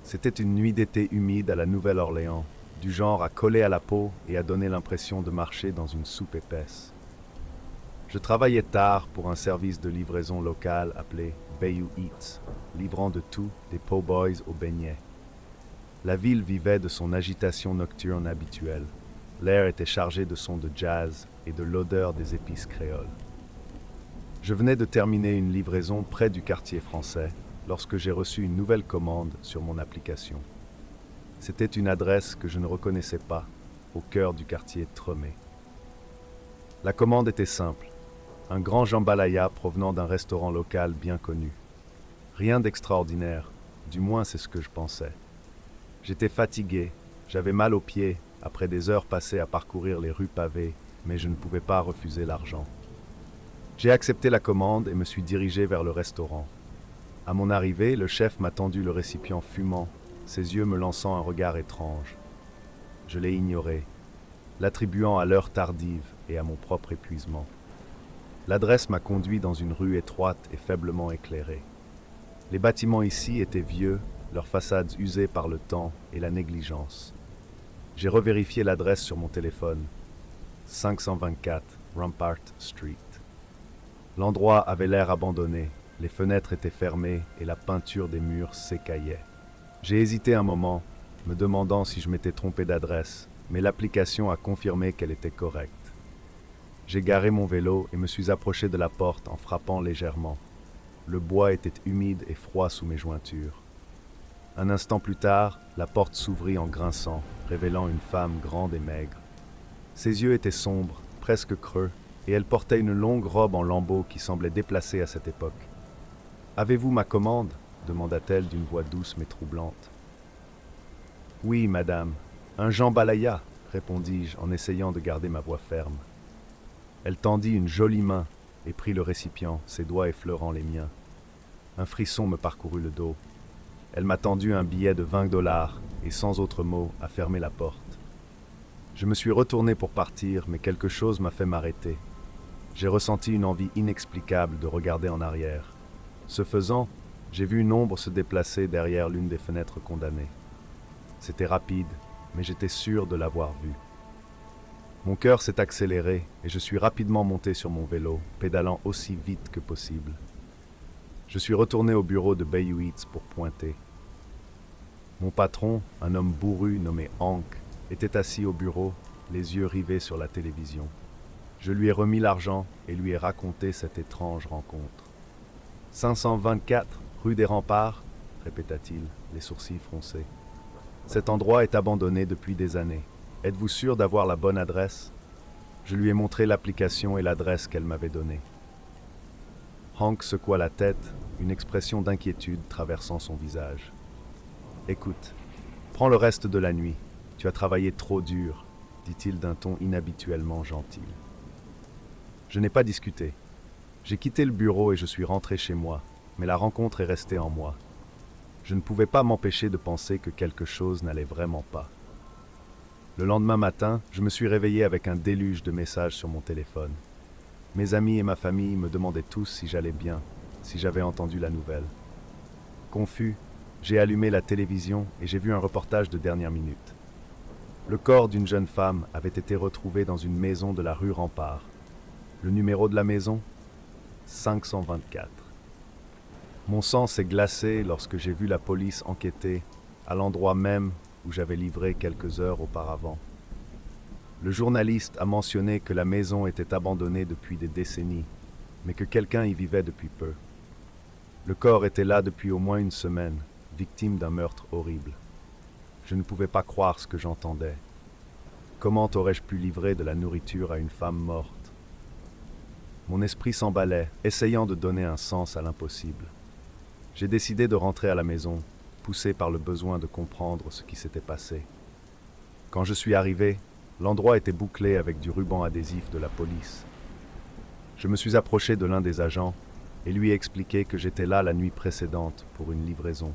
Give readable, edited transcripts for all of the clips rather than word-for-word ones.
C'était une nuit d'été humide à la Nouvelle-Orléans, du genre à coller à la peau et à donner l'impression de marcher dans une soupe épaisse. Je travaillais tard pour un service de livraison local appelé Bayou Eats, livrant de tout, des po' boys aux beignets. La ville vivait de son agitation nocturne habituelle. L'air était chargé de sons de jazz et de l'odeur des épices créoles. Je venais de terminer une livraison près du quartier français lorsque j'ai reçu une nouvelle commande sur mon application. C'était une adresse que je ne reconnaissais pas, au cœur du quartier Tremé. La commande était simple, un grand jambalaya provenant d'un restaurant local bien connu. Rien d'extraordinaire, du moins c'est ce que je pensais. J'étais fatigué, j'avais mal aux pieds après des heures passées à parcourir les rues pavées, mais je ne pouvais pas refuser l'argent. J'ai accepté la commande et me suis dirigé vers le restaurant. À mon arrivée, le chef m'a tendu le récipient fumant, ses yeux me lançant un regard étrange. Je l'ai ignoré, l'attribuant à l'heure tardive et à mon propre épuisement. L'adresse m'a conduit dans une rue étroite et faiblement éclairée. Les bâtiments ici étaient vieux, leurs façades usées par le temps et la négligence. J'ai revérifié l'adresse sur mon téléphone. 524 Rampart Street. L'endroit avait l'air abandonné, les fenêtres étaient fermées et la peinture des murs s'écaillait. J'ai hésité un moment, me demandant si je m'étais trompé d'adresse, mais l'application a confirmé qu'elle était correcte. J'ai garé mon vélo et me suis approché de la porte en frappant légèrement. Le bois était humide et froid sous mes jointures. Un instant plus tard, la porte s'ouvrit en grinçant, révélant une femme grande et maigre. Ses yeux étaient sombres, presque creux, et elle portait une longue robe en lambeaux qui semblait déplacée à cette époque. « Avez-vous ma commande » demanda-t-elle d'une voix douce mais troublante. « Oui, madame. Un jambalaya » répondis-je en essayant de garder ma voix ferme. Elle tendit une jolie main et prit le récipient, ses doigts effleurant les miens. Un frisson me parcourut le dos. Elle m'a tendu un billet de $20 et sans autre mot a fermé la porte. Je me suis retourné pour partir, mais quelque chose m'a fait m'arrêter. J'ai ressenti une envie inexplicable de regarder en arrière. Ce faisant, j'ai vu une ombre se déplacer derrière l'une des fenêtres condamnées. C'était rapide, mais j'étais sûr de l'avoir vue. Mon cœur s'est accéléré et je suis rapidement monté sur mon vélo, pédalant aussi vite que possible. Je suis retourné au bureau de Bayou Eats pour pointer. Mon patron, un homme bourru nommé Hank, était assis au bureau, les yeux rivés sur la télévision. Je lui ai remis l'argent et lui ai raconté cette étrange rencontre. « 524 rue des Remparts » répéta-t-il, les sourcils froncés. « Cet endroit est abandonné depuis des années. Êtes-vous sûr d'avoir la bonne adresse ?» Je lui ai montré l'application et l'adresse qu'elle m'avait donnée. Hank secoua la tête, une expression d'inquiétude traversant son visage. « Écoute, prends le reste de la nuit. Tu as travaillé trop dur, » dit-il d'un ton inhabituellement gentil. Je n'ai pas discuté. J'ai quitté le bureau et je suis rentré chez moi, mais la rencontre est restée en moi. Je ne pouvais pas m'empêcher de penser que quelque chose n'allait vraiment pas. Le lendemain matin, je me suis réveillé avec un déluge de messages sur mon téléphone. Mes amis et ma famille me demandaient tous si j'allais bien, si j'avais entendu la nouvelle. Confus, j'ai allumé la télévision et j'ai vu un reportage de dernière minute. Le corps d'une jeune femme avait été retrouvé dans une maison de la rue Rempart. Le numéro de la maison 524. Mon sang s'est glacé lorsque j'ai vu la police enquêter à l'endroit même où j'avais livré quelques heures auparavant. Le journaliste a mentionné que la maison était abandonnée depuis des décennies, mais que quelqu'un y vivait depuis peu. Le corps était là depuis au moins une semaine, victime d'un meurtre horrible. Je ne pouvais pas croire ce que j'entendais. Comment aurais-je pu livrer de la nourriture à une femme morte? Mon esprit s'emballait, essayant de donner un sens à l'impossible. J'ai décidé de rentrer à la maison, poussé par le besoin de comprendre ce qui s'était passé. Quand je suis arrivé, l'endroit était bouclé avec du ruban adhésif de la police. Je me suis approché de l'un des agents et lui ai expliqué que j'étais là la nuit précédente pour une livraison.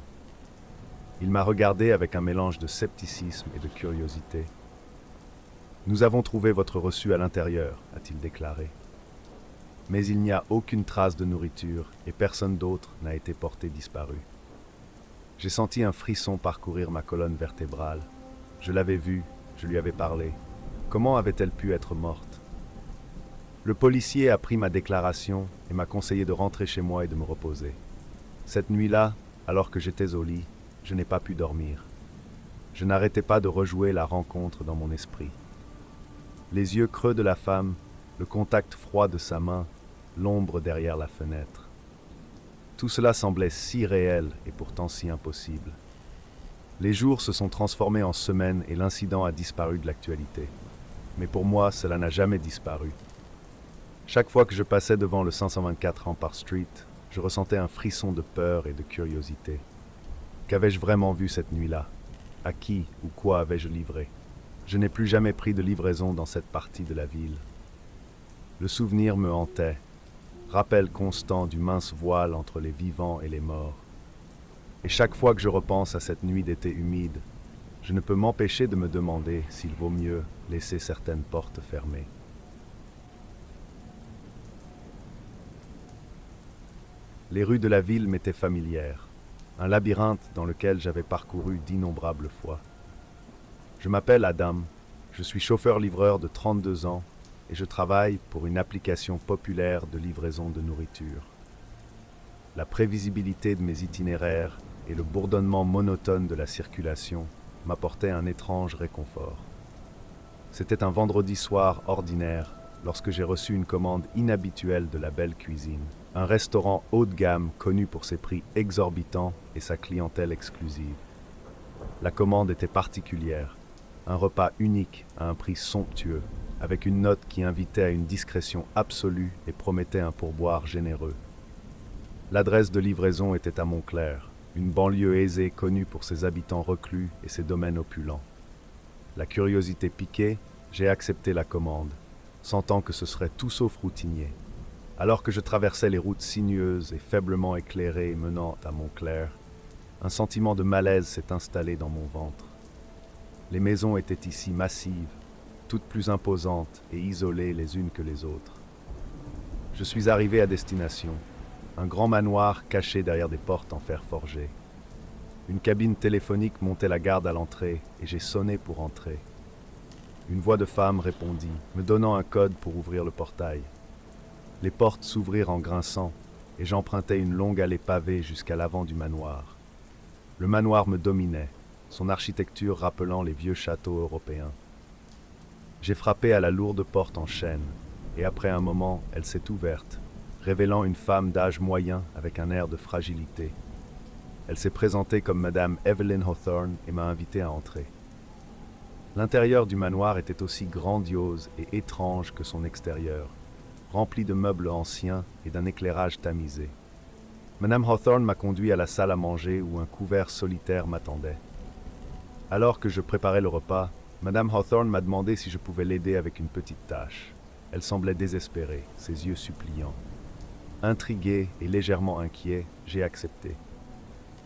Il m'a regardé avec un mélange de scepticisme et de curiosité. « Nous avons trouvé votre reçu à l'intérieur » a-t-il déclaré. Mais il n'y a aucune trace de nourriture et personne d'autre n'a été porté disparu. J'ai senti un frisson parcourir ma colonne vertébrale. Je l'avais vue, je lui avais parlé. Comment avait-elle pu être morte? Le policier a pris ma déclaration et m'a conseillé de rentrer chez moi et de me reposer. Cette nuit-là, alors que j'étais au lit, je n'ai pas pu dormir. Je n'arrêtais pas de rejouer la rencontre dans mon esprit. Les yeux creux de la femme, le contact froid de sa main, l'ombre derrière la fenêtre. Tout cela semblait si réel et pourtant si impossible. Les jours se sont transformés en semaines et l'incident a disparu de l'actualité. Mais pour moi, cela n'a jamais disparu. Chaque fois que je passais devant le 524 Rampart Street, je ressentais un frisson de peur et de curiosité. Qu'avais-je vraiment vu cette nuit-là? À qui ou quoi avais-je livré? Je n'ai plus jamais pris de livraison dans cette partie de la ville. Le souvenir me hantait, rappel constant du mince voile entre les vivants et les morts. Et chaque fois que je repense à cette nuit d'été humide, je ne peux m'empêcher de me demander s'il vaut mieux laisser certaines portes fermées. Les rues de la ville m'étaient familières, un labyrinthe dans lequel j'avais parcouru d'innombrables fois. Je m'appelle Adam, je suis chauffeur-livreur de 32 ans et je travaille pour une application populaire de livraison de nourriture. La prévisibilité de mes itinéraires et le bourdonnement monotone de la circulation m'apportaient un étrange réconfort. C'était un vendredi soir ordinaire lorsque j'ai reçu une commande inhabituelle de la Belle Cuisine, un restaurant haut de gamme connu pour ses prix exorbitants et sa clientèle exclusive. La commande était particulière, un repas unique à un prix somptueux, avec une note qui invitait à une discrétion absolue et promettait un pourboire généreux. L'adresse de livraison était à Montclair, une banlieue aisée connue pour ses habitants reclus et ses domaines opulents. La curiosité piquée, j'ai accepté la commande, sentant que ce serait tout sauf routinier. Alors que je traversais les routes sinueuses et faiblement éclairées menant à Montclair, un sentiment de malaise s'est installé dans mon ventre. Les maisons étaient ici massives, toutes plus imposantes et isolées les unes que les autres. Je suis arrivé à destination, un grand manoir caché derrière des portes en fer forgé. Une cabine téléphonique montait la garde à l'entrée et j'ai sonné pour entrer. Une voix de femme répondit, me donnant un code pour ouvrir le portail. Les portes s'ouvrirent en grinçant et j'empruntai une longue allée pavée jusqu'à l'avant du manoir. Le manoir me dominait, son architecture rappelant les vieux châteaux européens. J'ai frappé à la lourde porte en chêne et après un moment, elle s'est ouverte, révélant une femme d'âge moyen avec un air de fragilité. Elle s'est présentée comme Madame Evelyn Hawthorne et m'a invité à entrer. L'intérieur du manoir était aussi grandiose et étrange que son extérieur, rempli de meubles anciens et d'un éclairage tamisé. Madame Hawthorne m'a conduit à la salle à manger où un couvert solitaire m'attendait. Alors que je préparais le repas, Madame Hawthorne m'a demandé si je pouvais l'aider avec une petite tâche. Elle semblait désespérée, ses yeux suppliants. Intrigué et légèrement inquiet, j'ai accepté.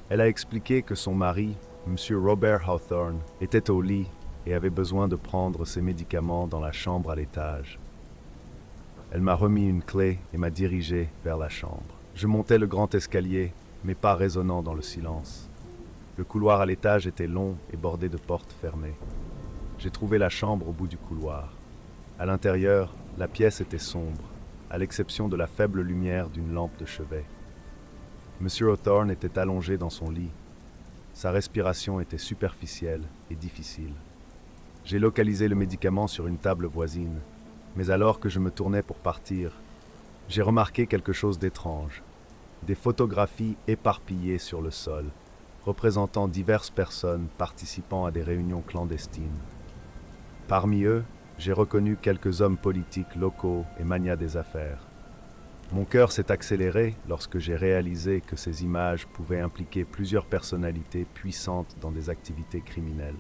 Elle a expliqué que son mari, M. Robert Hawthorne, était au lit et avait besoin de prendre ses médicaments dans la chambre à l'étage. Elle m'a remis une clé et m'a dirigé vers la chambre. Je montais le grand escalier, mes pas résonnant dans le silence. Le couloir à l'étage était long et bordé de portes fermées. J'ai trouvé la chambre au bout du couloir. À l'intérieur, la pièce était sombre, à l'exception de la faible lumière d'une lampe de chevet. M. Hawthorne était allongé dans son lit. Sa respiration était superficielle et difficile. J'ai localisé le médicament sur une table voisine, mais alors que je me tournais pour partir, j'ai remarqué quelque chose d'étrange. Des photographies éparpillées sur le sol, représentant diverses personnes participant à des réunions clandestines. Parmi eux, j'ai reconnu quelques hommes politiques locaux et magnats des affaires. Mon cœur s'est accéléré lorsque j'ai réalisé que ces images pouvaient impliquer plusieurs personnalités puissantes dans des activités criminelles.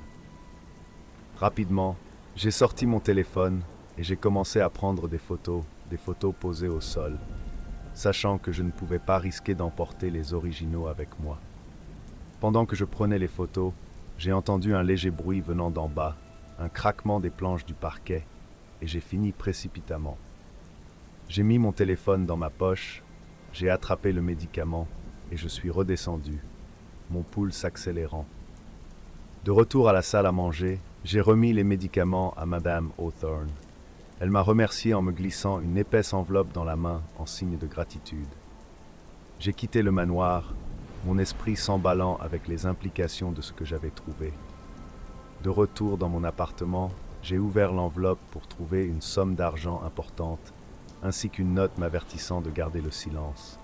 Rapidement, j'ai sorti mon téléphone et j'ai commencé à prendre des photos posées au sol, sachant que je ne pouvais pas risquer d'emporter les originaux avec moi. Pendant que je prenais les photos, j'ai entendu un léger bruit venant d'en bas, un craquement des planches du parquet, et j'ai fini précipitamment. J'ai mis mon téléphone dans ma poche, j'ai attrapé le médicament et je suis redescendu. mon pouls s'accélérant. De retour à la salle à manger, j'ai remis les médicaments à Madame Hawthorne. Elle m'a remercié en me glissant une épaisse enveloppe dans la main en signe de gratitude. J'ai quitté le manoir, mon esprit s'emballant avec les implications de ce que j'avais trouvé. De retour dans mon appartement, j'ai ouvert l'enveloppe pour trouver une somme d'argent importante, ainsi qu'une note m'avertissant de garder le silence.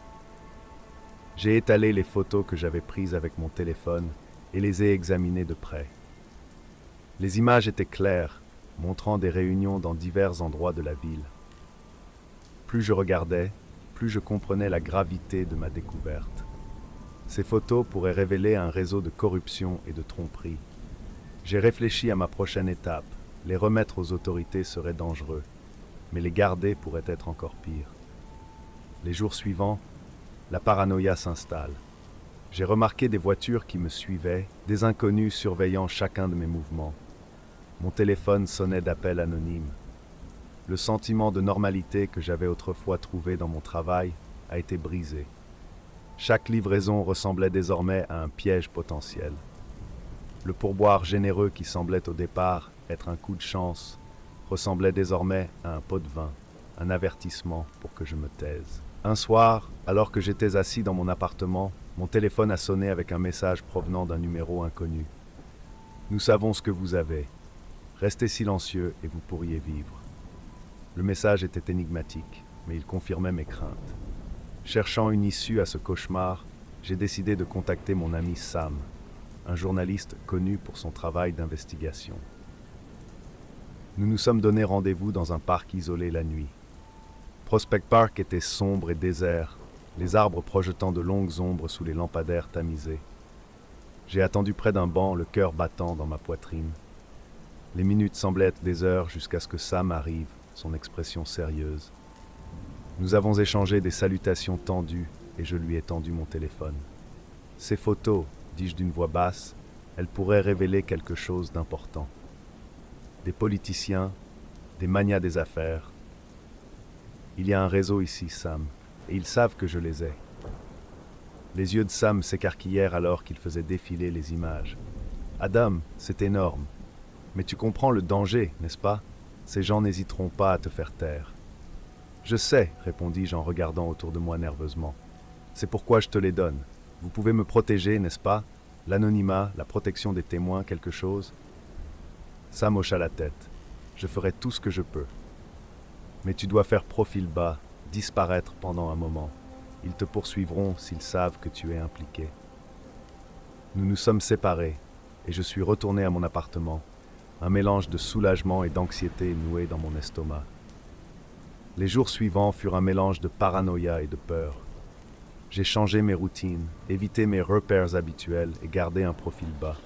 J'ai étalé les photos que j'avais prises avec mon téléphone et les ai examinées de près. Les images étaient claires, montrant des réunions dans divers endroits de la ville. Plus je regardais, plus je comprenais la gravité de ma découverte. Ces photos pourraient révéler un réseau de corruption et de tromperie. J'ai réfléchi à ma prochaine étape. Les remettre aux autorités serait dangereux, mais les garder pourrait être encore pire. Les jours suivants, la paranoïa s'installe. J'ai remarqué des voitures qui me suivaient, des inconnus surveillant chacun de mes mouvements. Mon téléphone sonnait d'appels anonymes. Le sentiment de normalité que j'avais autrefois trouvé dans mon travail a été brisé. Chaque livraison ressemblait désormais à un piège potentiel. Le pourboire généreux qui semblait au départ être un coup de chance ressemblait désormais à un pot de vin, un avertissement pour que je me taise. Un soir, alors que j'étais assis dans mon appartement, mon téléphone a sonné avec un message provenant d'un numéro inconnu. « Nous savons ce que vous avez. Restez silencieux et vous pourriez vivre. » Le message était énigmatique, mais il confirmait mes craintes. Cherchant une issue à ce cauchemar, j'ai décidé de contacter mon ami Sam, un journaliste connu pour son travail d'investigation. Nous nous sommes donné rendez-vous dans un parc isolé la nuit. Prospect Park était sombre et désert, les arbres projetant de longues ombres sous les lampadaires tamisés. J'ai attendu près d'un banc, le cœur battant dans ma poitrine. Les minutes semblaient être des heures jusqu'à ce que Sam arrive, son expression sérieuse. Nous avons échangé des salutations tendues et je lui ai tendu mon téléphone. « Ces photos, dis-je d'une voix basse, elles pourraient révéler quelque chose d'important. Des politiciens, des magnats des affaires. Il y a un réseau ici, Sam, et ils savent que je les ai. » Les yeux de Sam s'écarquillèrent alors qu'il faisait défiler les images. « Adam, c'est énorme. Mais tu comprends le danger, n'est-ce pas? Ces gens n'hésiteront pas à te faire taire. »« Je sais, répondis-je en regardant autour de moi nerveusement. C'est pourquoi je te les donne. Vous pouvez me protéger, n'est-ce pas? L'anonymat, la protection des témoins, quelque chose? » Sam hocha la tête. « Je ferai tout ce que je peux. Mais tu dois faire profil bas, disparaître pendant un moment. Ils te poursuivront s'ils savent que tu es impliqué. » Nous nous sommes séparés, et je suis retourné à mon appartement, un mélange de soulagement et d'anxiété noué dans mon estomac. Les jours suivants furent un mélange de paranoïa et de peur. J'ai changé mes routines, évité mes repères habituels et gardé un profil bas.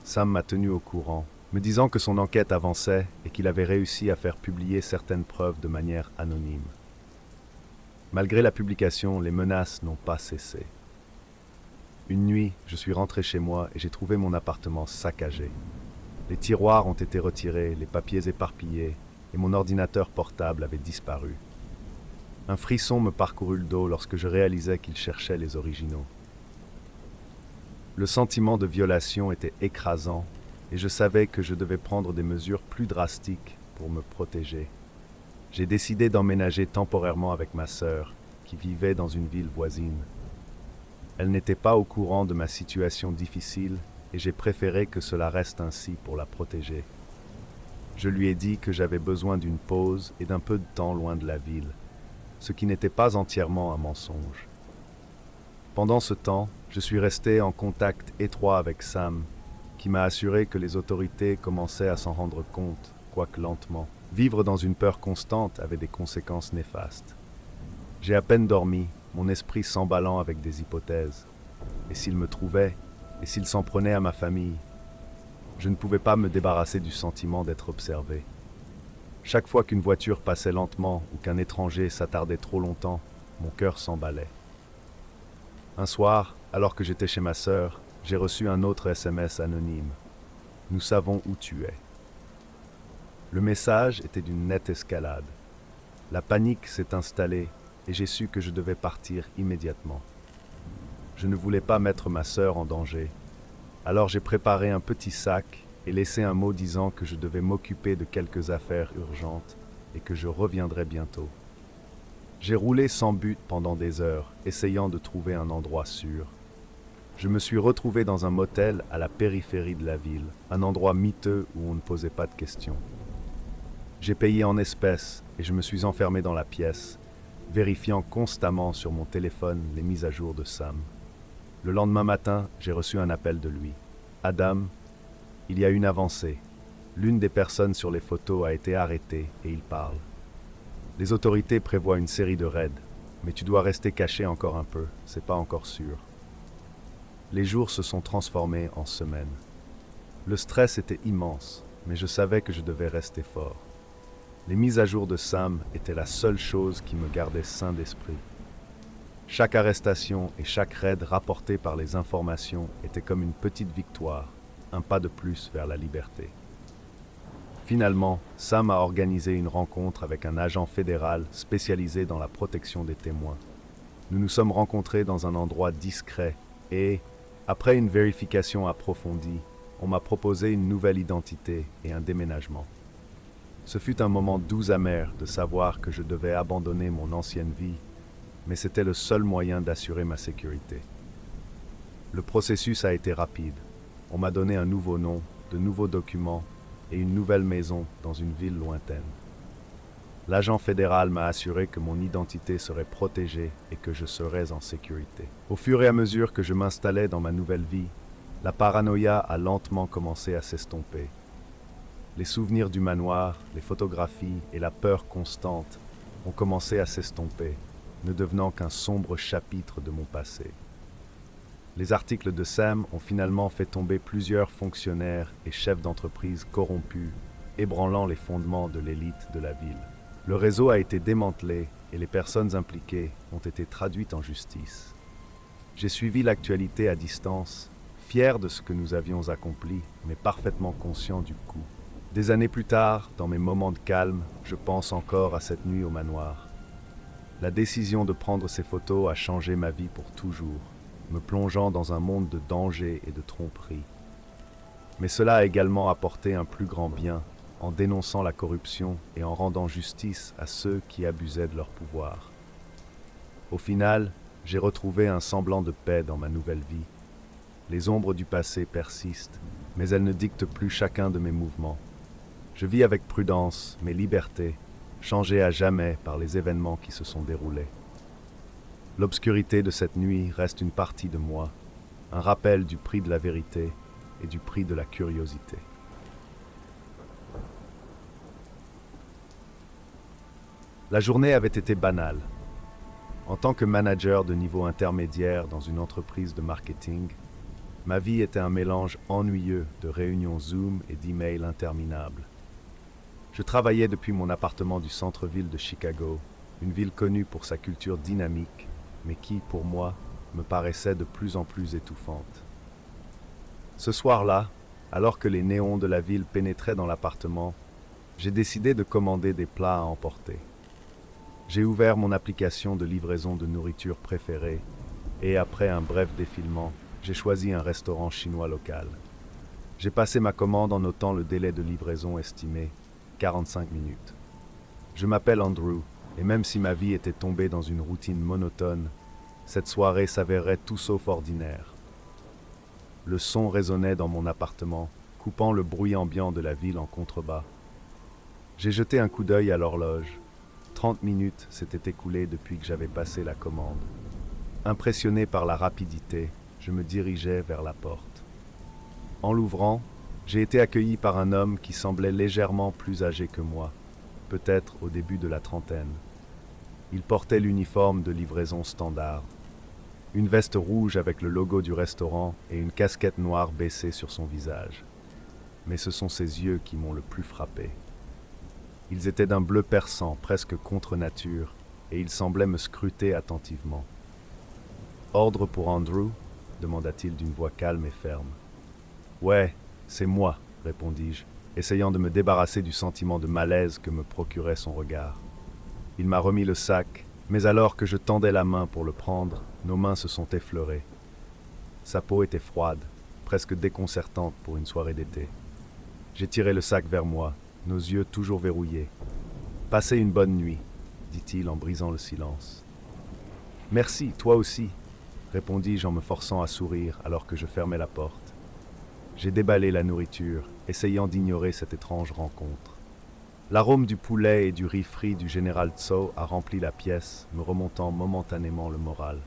Sam m'a tenu au courant, me disant que son enquête avançait et qu'il avait réussi à faire publier certaines preuves de manière anonyme. Malgré la publication, les menaces n'ont pas cessé. Une nuit, je suis rentré chez moi et j'ai trouvé mon appartement saccagé. Les tiroirs ont été retirés, les papiers éparpillés, et mon ordinateur portable avait disparu. Un frisson me parcourut le dos lorsque je réalisais qu'il cherchait les originaux. Le sentiment de violation était écrasant, et je savais que je devais prendre des mesures plus drastiques pour me protéger. J'ai décidé d'emménager temporairement avec ma sœur, qui vivait dans une ville voisine. Elle n'était pas au courant de ma situation difficile, et j'ai préféré que cela reste ainsi pour la protéger. Je lui ai dit que j'avais besoin d'une pause et d'un peu de temps loin de la ville, ce qui n'était pas entièrement un mensonge. Pendant ce temps, je suis resté en contact étroit avec Sam, qui m'a assuré que les autorités commençaient à s'en rendre compte, quoique lentement. Vivre dans une peur constante avait des conséquences néfastes. J'ai à peine dormi, mon esprit s'emballant avec des hypothèses. Et s'il me trouvait, et s'il s'en prenait à ma famille? Je ne pouvais pas me débarrasser du sentiment d'être observé. Chaque fois qu'une voiture passait lentement ou qu'un étranger s'attardait trop longtemps, mon cœur s'emballait. Un soir, alors que j'étais chez ma sœur, j'ai reçu un autre SMS anonyme. « Nous savons où tu es. » Le message était d'une nette escalade. La panique s'est installée et j'ai su que je devais partir immédiatement. je ne voulais pas mettre ma sœur en danger. Alors j'ai préparé un petit sac et laissé un mot disant que je devais m'occuper de quelques affaires urgentes et que je reviendrais bientôt. J'ai roulé sans but pendant des heures, essayant de trouver un endroit sûr. Je me suis retrouvé dans un motel à la périphérie de la ville, un endroit miteux où on ne posait pas de questions. J'ai payé en espèces et je me suis enfermé dans la pièce, vérifiant constamment sur mon téléphone les mises à jour de Sam. Le lendemain matin, j'ai reçu un appel de lui. « Adam, il y a une avancée. L'une des personnes sur les photos a été arrêtée et il parle. Les autorités prévoient une série de raids, mais tu dois rester caché encore un peu, c'est pas encore sûr. » Les jours se sont transformés en semaines. Le stress était immense, mais je savais que je devais rester fort. Les mises à jour de Sam étaient la seule chose qui me gardait sain d'esprit. Chaque arrestation et chaque raid rapporté par les informations était comme une petite victoire, un pas de plus vers la liberté. Finalement, Sam a organisé une rencontre avec un agent fédéral spécialisé dans la protection des témoins. Nous nous sommes rencontrés dans un endroit discret et, après une vérification approfondie, on m'a proposé une nouvelle identité et un déménagement. Ce fut un moment doux amer de savoir que je devais abandonner mon ancienne vie, mais c'était le seul moyen d'assurer ma sécurité. Le processus a été rapide. On m'a donné un nouveau nom, de nouveaux documents et une nouvelle maison dans une ville lointaine. L'agent fédéral m'a assuré que mon identité serait protégée et que je serais en sécurité. Au fur et à mesure que je m'installais dans ma nouvelle vie, la paranoïa a lentement commencé à s'estomper. Les souvenirs du manoir, les photographies et la peur constante ont commencé à s'estomper, ne devenant qu'un sombre chapitre de mon passé. Les articles de Sam ont finalement fait tomber plusieurs fonctionnaires et chefs d'entreprise corrompus, ébranlant les fondements de l'élite de la ville. Le réseau a été démantelé et les personnes impliquées ont été traduites en justice. J'ai suivi l'actualité à distance, fier de ce que nous avions accompli, mais parfaitement conscient du coût. Des années plus tard, dans mes moments de calme, je pense encore à cette nuit au manoir. La décision de prendre ces photos a changé ma vie pour toujours, me plongeant dans un monde de danger et de tromperie. Mais cela a également apporté un plus grand bien, en dénonçant la corruption et en rendant justice à ceux qui abusaient de leur pouvoir. Au final, j'ai retrouvé un semblant de paix dans ma nouvelle vie. Les ombres du passé persistent, mais elles ne dictent plus chacun de mes mouvements. Je vis avec prudence mes libertés, changées à jamais par les événements qui se sont déroulés. L'obscurité de cette nuit reste une partie de moi, un rappel du prix de la vérité et du prix de la curiosité. La journée avait été banale. En tant que manager de niveau intermédiaire dans une entreprise de marketing, ma vie était un mélange ennuyeux de réunions Zoom et d'emails interminables. Je travaillais depuis mon appartement du centre-ville de Chicago, une ville connue pour sa culture dynamique, mais qui, pour moi, me paraissait de plus en plus étouffante. Ce soir-là, alors que les néons de la ville pénétraient dans l'appartement, j'ai décidé de commander des plats à emporter. J'ai ouvert mon application de livraison de nourriture préférée et après un bref défilement, j'ai choisi un restaurant chinois local. J'ai passé ma commande en notant le délai de livraison estimé, 45 minutes. Je m'appelle Andrew et même si ma vie était tombée dans une routine monotone, cette soirée s'avérait tout sauf ordinaire. Le son résonnait dans mon appartement, coupant le bruit ambiant de la ville en contrebas. J'ai jeté un coup d'œil à l'horloge. 30 minutes s'étaient écoulées depuis que j'avais passé la commande. Impressionné par la rapidité, je me dirigeais vers la porte. En l'ouvrant, j'ai été accueilli par un homme qui semblait légèrement plus âgé que moi, peut-être au début de la trentaine. Il portait l'uniforme de livraison standard. Une veste rouge avec le logo du restaurant et une casquette noire baissée sur son visage. Mais ce sont ses yeux qui m'ont le plus frappé. Ils étaient d'un bleu perçant, presque contre nature, et il semblait me scruter attentivement. « Ordre pour Andrew ?» demanda-t-il d'une voix calme et ferme. « Ouais, c'est moi, » répondis-je, essayant de me débarrasser du sentiment de malaise que me procurait son regard. Il m'a remis le sac, mais alors que je tendais la main pour le prendre, nos mains se sont effleurées. Sa peau était froide, presque déconcertante pour une soirée d'été. J'ai tiré le sac vers moi, nos yeux toujours verrouillés. Passez une bonne nuit, dit-il en brisant le silence. Merci, toi aussi, répondis-je en me forçant à sourire alors que je fermais la porte. J'ai déballé la nourriture, essayant d'ignorer cette étrange rencontre. L'arôme du poulet et du riz frit du général Tso a rempli la pièce, me remontant momentanément le moral.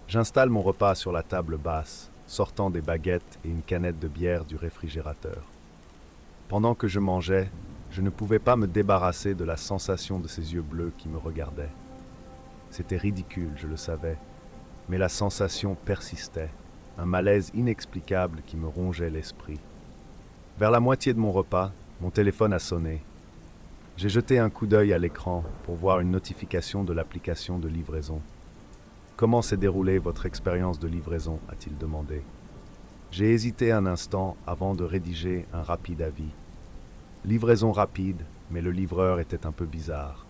J'installe mon repas sur la table basse, sortant des baguettes et une canette de bière du réfrigérateur. Pendant que je mangeais, je ne pouvais pas me débarrasser de la sensation de ses yeux bleus qui me regardaient. C'était ridicule, je le savais, mais la sensation persistait, un malaise inexplicable qui me rongeait l'esprit. Vers la moitié de mon repas, mon téléphone a sonné. J'ai jeté un coup d'œil à l'écran pour voir une notification de l'application de livraison. « Comment s'est déroulée votre expérience de livraison » a-t-il demandé. J'ai hésité un instant avant de rédiger un rapide avis. Livraison rapide, mais le livreur était un peu bizarre.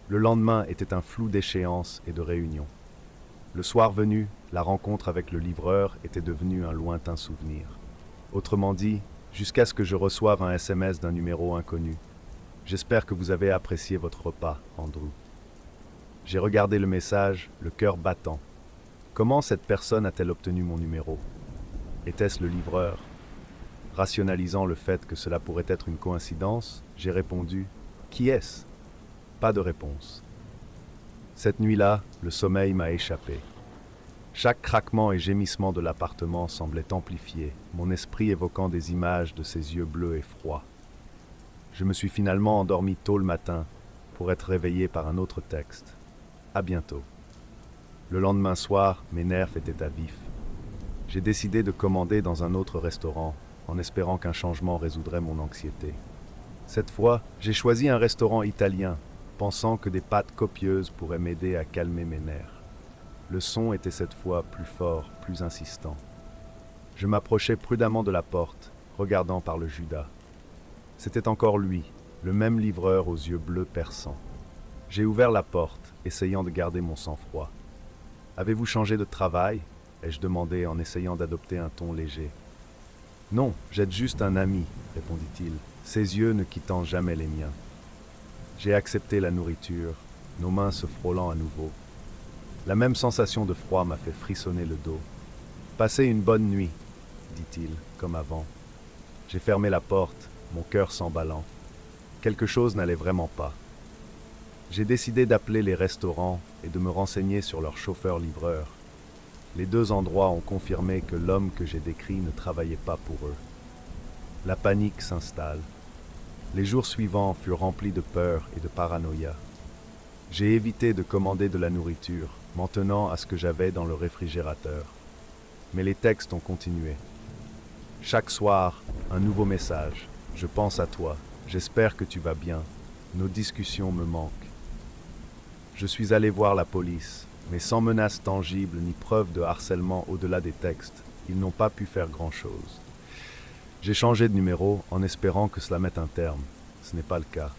Le lendemain était un flou d'échéances et de réunions. Le soir venu, la rencontre avec le livreur était devenue un lointain souvenir. Autrement dit, jusqu'à ce que je reçoive un SMS d'un numéro inconnu. J'espère que vous avez apprécié votre repas, Andrew. J'ai regardé le message, le cœur battant. Comment cette personne a-t-elle obtenu mon numéro? Était-ce le livreur? Rationalisant le fait que cela pourrait être une coïncidence, j'ai répondu « Qui est-ce » Pas de réponse. Cette nuit-là, le sommeil m'a échappé. Chaque craquement et gémissement de l'appartement semblait amplifié, mon esprit évoquant des images de ses yeux bleus et froids. Je me suis finalement endormi tôt le matin pour être réveillé par un autre texte. À bientôt. Le lendemain soir, mes nerfs étaient à vif. J'ai décidé de commander dans un autre restaurant, en espérant qu'un changement résoudrait mon anxiété. Cette fois, j'ai choisi un restaurant italien, pensant que des pâtes copieuses pourraient m'aider à calmer mes nerfs. Le son était cette fois plus fort, plus insistant. Je m'approchai prudemment de la porte, regardant par le Judas. C'était encore lui, le même livreur aux yeux bleus perçants. J'ai ouvert la porte, essayant de garder mon sang-froid. « Avez-vous changé de travail ?» ai-je demandé en essayant d'adopter un ton léger. « Non, j'aide juste un ami, » répondit-il, ses yeux ne quittant jamais les miens. J'ai accepté la nourriture, nos mains se frôlant à nouveau. La même sensation de froid m'a fait frissonner le dos. « Passez une bonne nuit, » dit-il, comme avant. J'ai fermé la porte, mon cœur s'emballant. Quelque chose n'allait vraiment pas. J'ai décidé d'appeler les restaurants et de me renseigner sur leurs chauffeurs-livreurs. Les deux endroits ont confirmé que l'homme que j'ai décrit ne travaillait pas pour eux. La panique s'installe. Les jours suivants furent remplis de peur et de paranoïa. J'ai évité de commander de la nourriture, m'en tenant à ce que j'avais dans le réfrigérateur. Mais les textes ont continué. Chaque soir, un nouveau message. Je pense à toi. J'espère que tu vas bien. Nos discussions me manquent. Je suis allé voir la police, mais sans menace tangible ni preuve de harcèlement au-delà des textes, ils n'ont pas pu faire grand-chose. J'ai changé de numéro en espérant que cela mette un terme. Ce n'est pas le cas.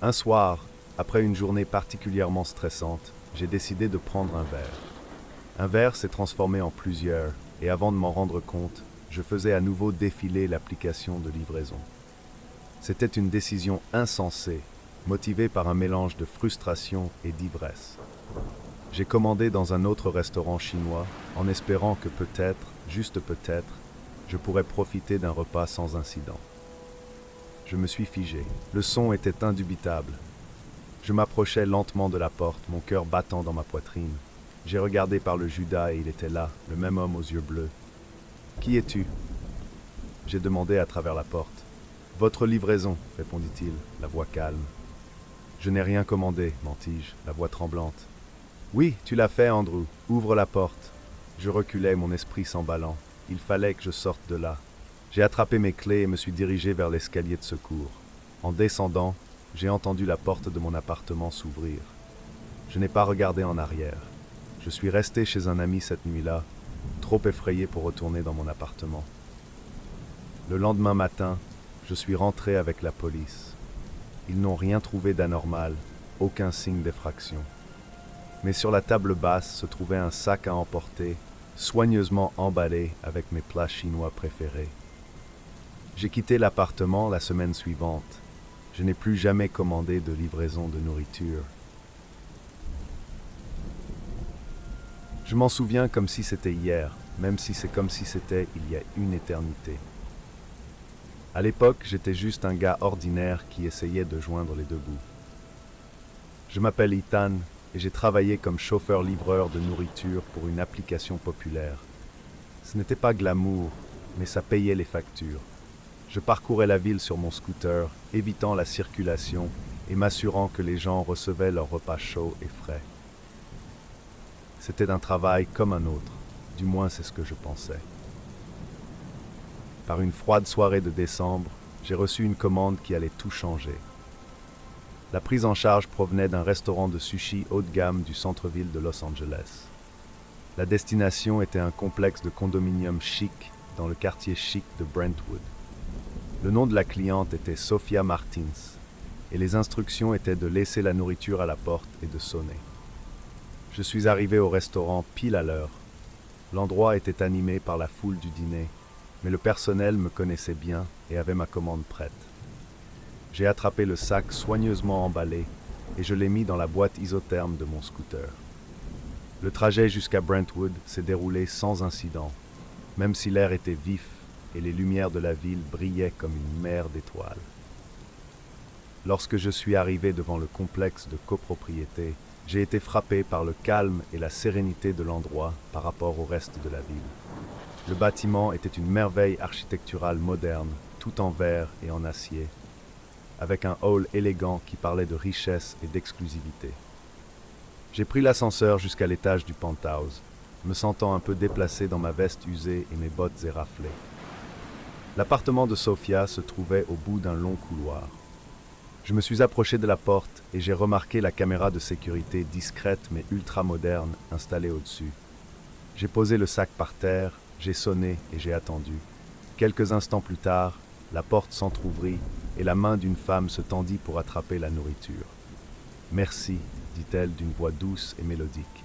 Un soir, après une journée particulièrement stressante, j'ai décidé de prendre un verre. Un verre s'est transformé en plusieurs, et avant de m'en rendre compte, je faisais à nouveau défiler l'application de livraison. C'était une décision insensée, motivée par un mélange de frustration et d'ivresse. J'ai commandé dans un autre restaurant chinois, en espérant que peut-être, juste peut-être, je pourrais profiter d'un repas sans incident. Je me suis figé. Le son était indubitable. Je m'approchais lentement de la porte, mon cœur battant dans ma poitrine. J'ai regardé par le Judas et il était là, le même homme aux yeux bleus. « Qui es-tu » j'ai demandé à travers la porte. « Votre livraison » répondit-il, la voix calme. « Je n'ai rien commandé » mentis-je, la voix tremblante. « Oui, tu l'as fait, Andrew. Ouvre la porte. » Je reculais, mon esprit s'emballant. Il fallait que je sorte de là. J'ai attrapé mes clés et me suis dirigé vers l'escalier de secours. En descendant, j'ai entendu la porte de mon appartement s'ouvrir. Je n'ai pas regardé en arrière. Je suis resté chez un ami cette nuit-là, trop effrayé pour retourner dans mon appartement. Le lendemain matin, je suis rentré avec la police. Ils n'ont rien trouvé d'anormal, aucun signe d'effraction. Mais sur la table basse se trouvait un sac à emporter soigneusement emballé avec mes plats chinois préférés. J'ai quitté l'appartement la semaine suivante. Je n'ai plus jamais commandé de livraison de nourriture. Je m'en souviens comme si c'était hier, même si c'est comme si c'était il y a une éternité. À l'époque, j'étais juste un gars ordinaire qui essayait de joindre les deux bouts. Je m'appelle Ethan et j'ai travaillé comme chauffeur-livreur de nourriture pour une application populaire. Ce n'était pas glamour, mais ça payait les factures. Je parcourais la ville sur mon scooter, évitant la circulation et m'assurant que les gens recevaient leurs repas chauds et frais. C'était un travail comme un autre, du moins c'est ce que je pensais. Par une froide soirée de décembre, j'ai reçu une commande qui allait tout changer. La prise en charge provenait d'un restaurant de sushi haut de gamme du centre-ville de Los Angeles. La destination était un complexe de condominiums chic dans le quartier chic de Brentwood. Le nom de la cliente était Sophia Martins, et les instructions étaient de laisser la nourriture à la porte et de sonner. Je suis arrivé au restaurant pile à l'heure. L'endroit était animé par la foule du dîner, mais le personnel me connaissait bien et avait ma commande prête. J'ai attrapé le sac soigneusement emballé et je l'ai mis dans la boîte isotherme de mon scooter. Le trajet jusqu'à Brentwood s'est déroulé sans incident, même si l'air était vif et les lumières de la ville brillaient comme une mer d'étoiles. Lorsque je suis arrivé devant le complexe de copropriété, j'ai été frappé par le calme et la sérénité de l'endroit par rapport au reste de la ville. Le bâtiment était une merveille architecturale moderne, tout en verre et en acier, avec un hall élégant qui parlait de richesse et d'exclusivité. J'ai pris l'ascenseur jusqu'à l'étage du penthouse, me sentant un peu déplacé dans ma veste usée et mes bottes éraflées. L'appartement de Sophia se trouvait au bout d'un long couloir. Je me suis approché de la porte et j'ai remarqué la caméra de sécurité discrète mais ultra moderne installée au-dessus. J'ai posé le sac par terre, j'ai sonné et j'ai attendu. Quelques instants plus tard, la porte s'entr'ouvrit et la main d'une femme se tendit pour attraper la nourriture. « Merci », dit-elle d'une voix douce et mélodique.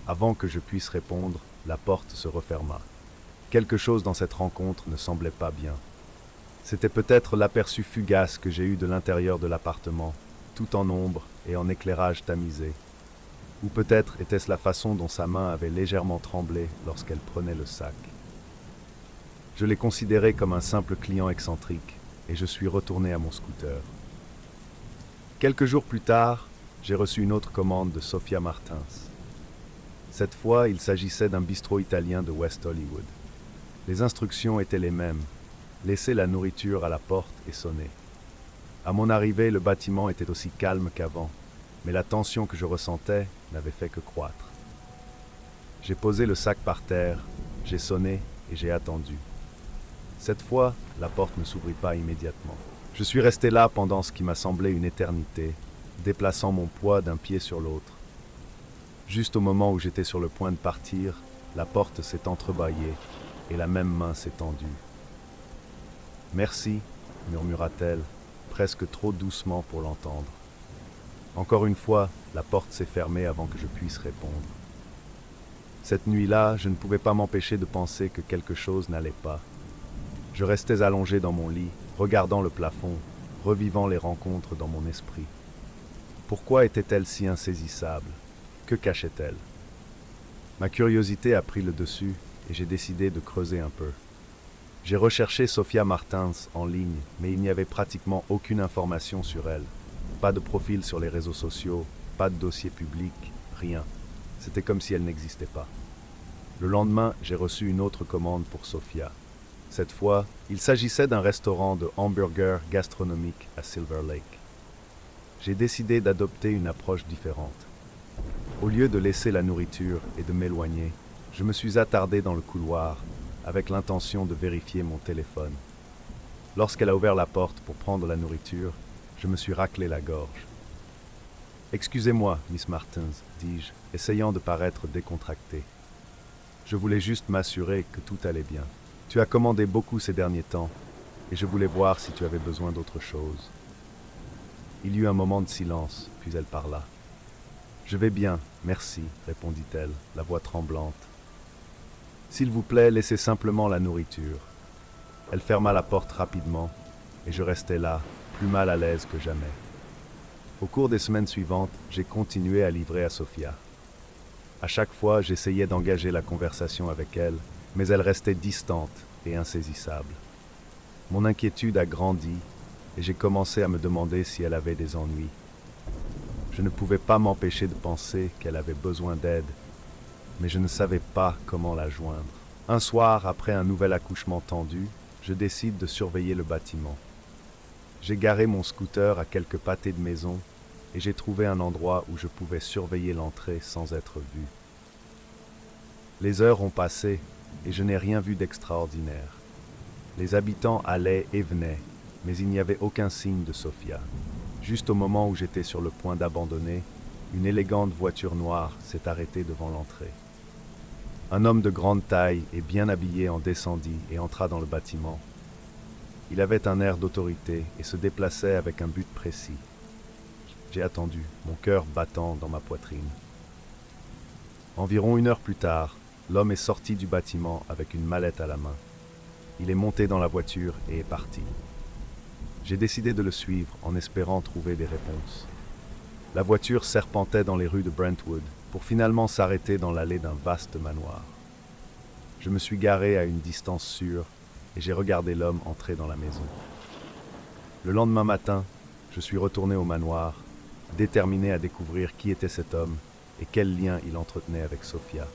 Avant que je puisse répondre, la porte se referma. Quelque chose dans cette rencontre ne semblait pas bien. C'était peut-être l'aperçu fugace que j'ai eu de l'intérieur de l'appartement, tout en ombre et en éclairage tamisé. Ou peut-être était-ce la façon dont sa main avait légèrement tremblé lorsqu'elle prenait le sac. Je l'ai considéré comme un simple client excentrique et je suis retourné à mon scooter. Quelques jours plus tard, j'ai reçu une autre commande de Sophia Martins. Cette fois, il s'agissait d'un bistrot italien de West Hollywood. Les instructions étaient les mêmes. Laisser la nourriture à la porte et sonner. À mon arrivée, le bâtiment était aussi calme qu'avant, mais la tension que je ressentais n'avait fait que croître. J'ai posé le sac par terre, j'ai sonné et j'ai attendu. Cette fois, la porte ne s'ouvrit pas immédiatement. Je suis resté là pendant ce qui m'a semblé une éternité, déplaçant mon poids d'un pied sur l'autre. Juste au moment où j'étais sur le point de partir, la porte s'est entrebâillée et la même main s'est tendue. « Merci », murmura-t-elle, presque trop doucement pour l'entendre. Encore une fois, la porte s'est fermée avant que je puisse répondre. Cette nuit-là, je ne pouvais pas m'empêcher de penser que quelque chose n'allait pas. Je restais allongé dans mon lit, regardant le plafond, revivant les rencontres dans mon esprit. Pourquoi était-elle si insaisissable? Que cachait-elle? Ma curiosité a pris le dessus et j'ai décidé de creuser un peu. J'ai recherché Sophia Martins en ligne, mais il n'y avait pratiquement aucune information sur elle. Pas de profil sur les réseaux sociaux, pas de dossier public, rien. C'était comme si elle n'existait pas. Le lendemain, j'ai reçu une autre commande pour Sophia. Cette fois, il s'agissait d'un restaurant de hamburgers gastronomiques à Silver Lake. J'ai décidé d'adopter une approche différente. Au lieu de laisser la nourriture et de m'éloigner, je me suis attardé dans le couloir, avec l'intention de vérifier mon téléphone. Lorsqu'elle a ouvert la porte pour prendre la nourriture, je me suis raclé la gorge. « Excusez-moi, Miss Martins, dis-je, essayant de paraître décontracté. Je voulais juste m'assurer que tout allait bien. Tu as commandé beaucoup ces derniers temps, et je voulais voir si tu avais besoin d'autre chose. » Il y eut un moment de silence, puis elle parla. « Je vais bien, merci, répondit-elle, la voix tremblante. S'il vous plaît, laissez simplement la nourriture. Elle ferma la porte rapidement, et je restais là, plus mal à l'aise que jamais. Au cours des semaines suivantes, j'ai continué à livrer à Sofia. À chaque fois, j'essayais d'engager la conversation avec elle, mais elle restait distante et insaisissable. Mon inquiétude a grandi, et j'ai commencé à me demander si elle avait des ennuis. Je ne pouvais pas m'empêcher de penser qu'elle avait besoin d'aide, mais je ne savais pas comment la joindre. Un soir, après un nouvel accouchement tendu, je décide de surveiller le bâtiment. J'ai garé mon scooter à quelques pâtés de maison et j'ai trouvé un endroit où je pouvais surveiller l'entrée sans être vu. Les heures ont passé et je n'ai rien vu d'extraordinaire. Les habitants allaient et venaient, mais il n'y avait aucun signe de Sofia. Juste au moment où j'étais sur le point d'abandonner, une élégante voiture noire s'est arrêtée devant l'entrée. Un homme de grande taille et bien habillé en descendit et entra dans le bâtiment. Il avait un air d'autorité et se déplaçait avec un but précis. J'ai attendu, mon cœur battant dans ma poitrine. Environ 1 heure plus tard, l'homme est sorti du bâtiment avec une mallette à la main. Il est monté dans la voiture et est parti. J'ai décidé de le suivre en espérant trouver des réponses. La voiture serpentait dans les rues de Brentwood pour finalement s'arrêter dans l'allée d'un vaste manoir. Je me suis garé à une distance sûre et j'ai regardé l'homme entrer dans la maison. Le lendemain matin, je suis retourné au manoir, déterminé à découvrir qui était cet homme et quel lien il entretenait avec Sofia.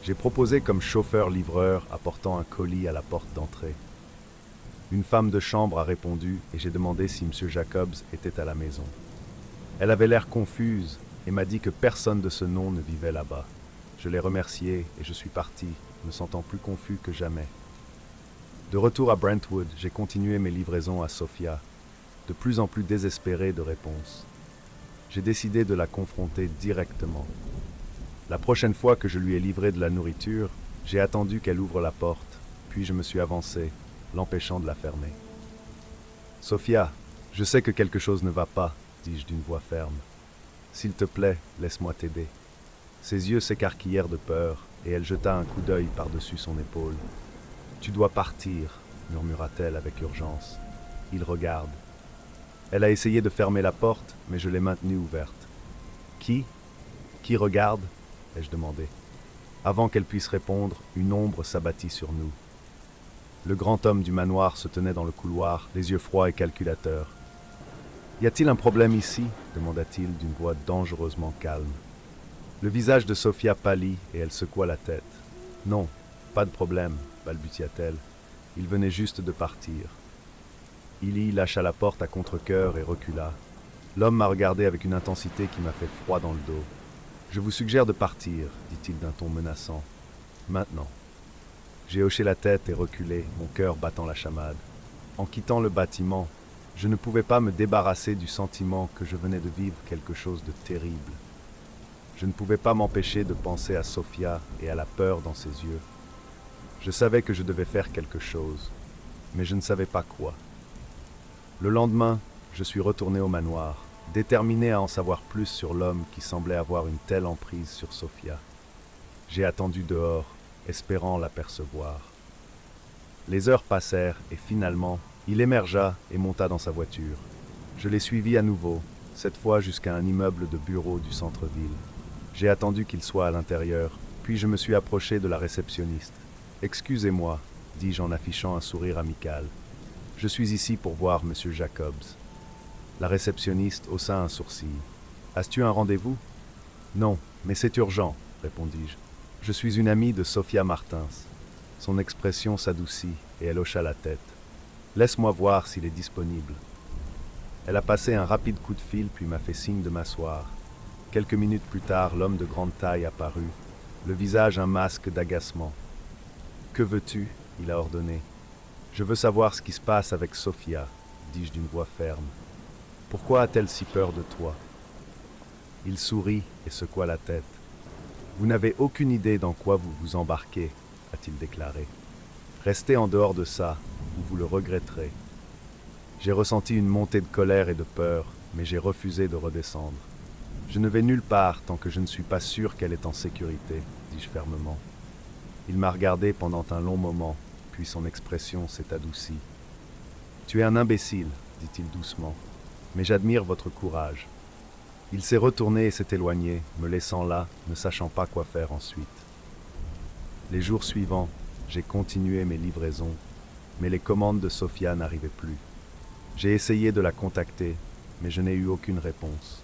J'ai proposé comme chauffeur-livreur apportant un colis à la porte d'entrée. Une femme de chambre a répondu et j'ai demandé si M. Jacobs était à la maison. Elle avait l'air confuse et m'a dit que personne de ce nom ne vivait là-bas. Je l'ai remerciée et je suis parti, me sentant plus confus que jamais. De retour à Brentwood, j'ai continué mes livraisons à Sofia, de plus en plus désespéré de réponses. J'ai décidé de la confronter directement. La prochaine fois que je lui ai livré de la nourriture, j'ai attendu qu'elle ouvre la porte, puis je me suis avancé, l'empêchant de la fermer. « Sofia, je sais que quelque chose ne va pas, » dis-je d'une voix ferme. « S'il te plaît, laisse-moi t'aider. » Ses yeux s'écarquillèrent de peur, et elle jeta un coup d'œil par-dessus son épaule. « Tu dois partir, » murmura-t-elle avec urgence. « Il regarde. » Elle a essayé de fermer la porte, mais je l'ai maintenue ouverte. « Qui regarde ?» ai-je demandé. Avant qu'elle puisse répondre, une ombre s'abattit sur nous. Le grand homme du manoir se tenait dans le couloir, les yeux froids et calculateurs. « Y a-t-il un problème ici ?» demanda-t-il d'une voix dangereusement calme. Le visage de Sofia pâlit et elle secoua la tête. « Non, pas de problème, » balbutia-t-elle. « Il venait juste de partir. » Illy lâcha la porte à contre-cœur et recula. L'homme m'a regardé avec une intensité qui m'a fait froid dans le dos. « Je vous suggère de partir, » dit-il d'un ton menaçant. « Maintenant. » J'ai hoché la tête et reculé, mon cœur battant la chamade. En quittant le bâtiment, je ne pouvais pas me débarrasser du sentiment que je venais de vivre quelque chose de terrible. Je ne pouvais pas m'empêcher de penser à Sofia et à la peur dans ses yeux. Je savais que je devais faire quelque chose, mais je ne savais pas quoi. Le lendemain, je suis retourné au manoir, déterminé à en savoir plus sur l'homme qui semblait avoir une telle emprise sur Sofia. J'ai attendu dehors, espérant l'apercevoir. Les heures passèrent et finalement, il émergea et monta dans sa voiture. Je l'ai suivi à nouveau, cette fois jusqu'à un immeuble de bureaux du centre-ville. J'ai attendu qu'il soit à l'intérieur, puis je me suis approché de la réceptionniste. « Excusez-moi, » dis-je en affichant un sourire amical. « Je suis ici pour voir M. Jacobs. » La réceptionniste haussa un sourcil. « As-tu un rendez-vous ?»« Non, mais c'est urgent, » répondis-je. « Je suis une amie de Sofia Martins. » Son expression s'adoucit et elle hocha la tête. « Laisse-moi voir s'il est disponible. » Elle a passé un rapide coup de fil puis m'a fait signe de m'asseoir. Quelques minutes plus tard, l'homme de grande taille apparut, le visage un masque d'agacement. « Que veux-tu » il a ordonné. « Je veux savoir ce qui se passe avec Sofia, » dis-je d'une voix ferme. « Pourquoi a-t-elle si peur de toi ?» Il sourit et secoua la tête. « Vous n'avez aucune idée dans quoi vous vous embarquez, » a-t-il déclaré. « Restez en dehors de ça, ou vous le regretterez. » J'ai ressenti une montée de colère et de peur, mais j'ai refusé de redescendre. « Je ne vais nulle part tant que je ne suis pas sûr qu'elle est en sécurité, » dis-je fermement. Il m'a regardé pendant un long moment, puis son expression s'est adoucie. Tu es un imbécile, dit-il doucement, mais j'admire votre courage. Il s'est retourné et s'est éloigné, me laissant là, ne sachant pas quoi faire ensuite. Les jours suivants, j'ai continué mes livraisons, mais les commandes de Sofia n'arrivaient plus. J'ai essayé de la contacter, mais je n'ai eu aucune réponse.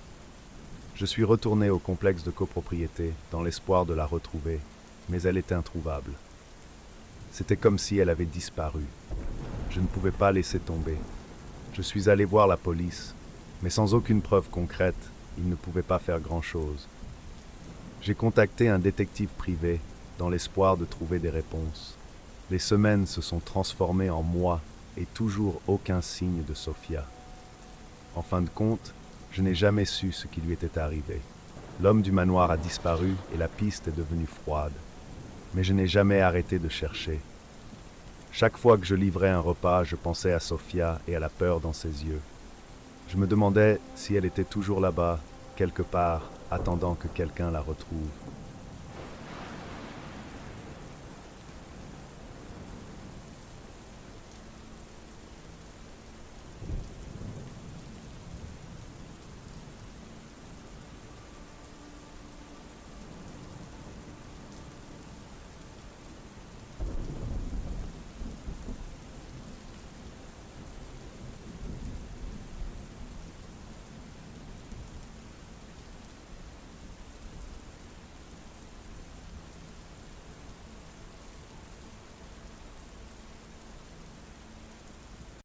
Je suis retourné au complexe de copropriété dans l'espoir de la retrouver, mais elle était introuvable. C'était comme si elle avait disparu. Je ne pouvais pas laisser tomber. Je suis allé voir la police, mais sans aucune preuve concrète, ils ne pouvaient pas faire grand-chose. J'ai contacté un détective privé dans l'espoir de trouver des réponses. Les semaines se sont transformées en mois et toujours aucun signe de Sofia. En fin de compte, je n'ai jamais su ce qui lui était arrivé. L'homme du manoir a disparu et la piste est devenue froide. Mais je n'ai jamais arrêté de chercher. Chaque fois que je livrais un repas, je pensais à Sofia et à la peur dans ses yeux. Je me demandais si elle était toujours là-bas, quelque part, attendant que quelqu'un la retrouve.